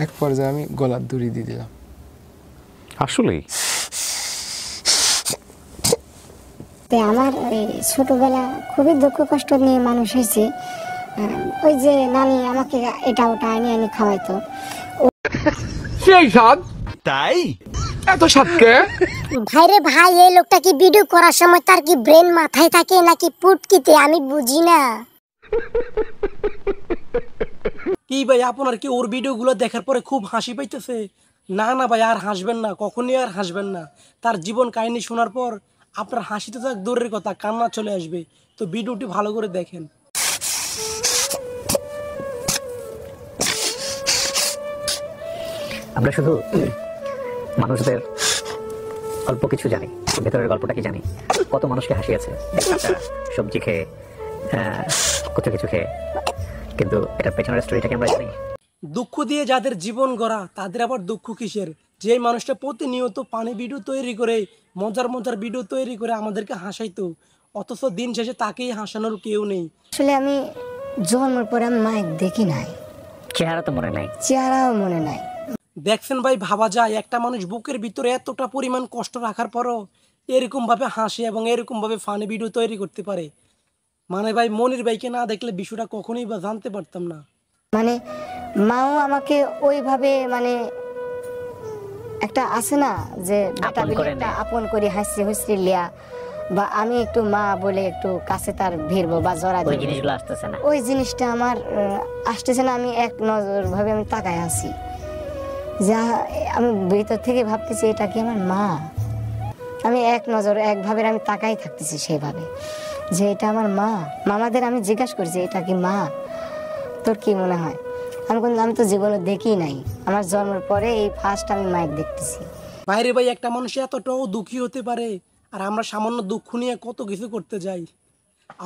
এক পর্যায়ে আমি গলার দড়ি দিয়ে দিলাম। আসলেই আমার ওই ছোটবেলা খুবই দুঃখ কষ্ট নিয়ে মানুষ হয়েছে। ওই যে নানি আমাকে এটা ওটা আনি খাওয়াইতো। সেই স্বাদ, তাই এত স্বাদকে ভাইরে ভাই, এই লোকটা কি ভিডিও করার সময় তার কি ব্রেন মাথায় থাকে নাকি পুটকিতে, আমি বুঝি না। কি ভাই আপনার কি ওর ভিডিওগুলো দেখার পরে খুব হাসি পাইতেছে? না না ভাই, আর হাসবেন না, কখনই আর হাসবেন না। তার জীবন কাহিনী শোনার পর আপনার হাসি তো থাক দূরের কথা, কান্না চলে আসবে। তো ভিডিওটি ভালো করে দেখেন। আমরা শুধু মানুষদের অল্প কিছু জানি, ভেতরের গল্পটা কি জানি। কত মানুষকে হাসিয়েছে সবজি খেয়ে, কত কিছু খেয়ে, কিন্তু এটার পেছনের স্টোরিটাকে আমরা জানি। দুঃখ দিয়ে যাদের জীবন গড়া তাদের আবার দুঃখ কিসের? যে মানুষটা প্রতিনিয়ত পানি ভিডিও তৈরি করে, মজার মজার ভিডিও তৈরি করে আমাদেরকে হাসাইতো, অথচ দিন শেষে তাকেই হাসানোর কেউ নেই। আসলে আমি জন্মের পরে আমি মাইক দেখি নাই, চেহারা তো মনে নাই, চেহারাও মনে নাই। দেখছেন ভাই, ভাবা যায় একটা মানুষ বুকের ভিতরে এতটা পরিমাণ কষ্ট রাখার পরও এরকম ভাবে হাসে এবং এরকম ভাবে ফানি ভিডিও তৈরি করতে পারে। মানে ভাই, মনির ভাইকে না দেখলে বিষয়টা কখনোই বা জানতে পারতাম না। মানে মাও আমাকে ওইভাবে মানে একটা আছে না যে বেটা বিলে একটা আপন করে হাসি হুসরি লিয়া, বা আমি একটু মা বলে একটু কাছে তার ভিড়বো বা জড়া দিব, ওই জিনিসগুলো আসতেছে না। ওই জিনিসটা আমার আসতেছে না। আমি এক নজর ভাবে আমি তাকায় আছি, যা আমি ভিতর থেকে ভাবতেছি এটা কি আমার মা। আমি এক নজর একভাবে আমি তাকাই থাকতেছি সেইভাবে যে এটা আমার মা। মামাদের আমি জিজ্ঞাসা করছি এটা কি মা, তোর কি মনে হয়? আমি তো জীবনে দেখি নাই, আমার জন্মের পরে এই ফার্স্ট আমি মাইক দেখতেছি। বাইরে ভাই, একটা মানুষ এতটাও দুঃখী হতে পারে, আর আমরা সামান্য দুঃখ নিয়ে কত কিছু করতে যাই।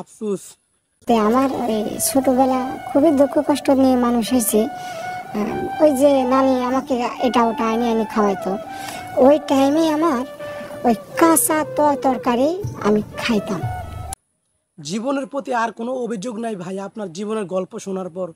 আফসোস। আমার ওই ছোটবেলা খুবই দুঃখ কষ্ট নিয়ে মানুষ হয়েছে। ওই যে নানি আমাকে এটা ওটা আনি খাওয়াইতো, ওই টাইমে আমার ওই কাঁচা তরকারি আমি খাইতাম। জীবনের প্রতি আর কোনো অভিযোগ নাই ভাই আপনার জীবনের গল্প শোনার পর।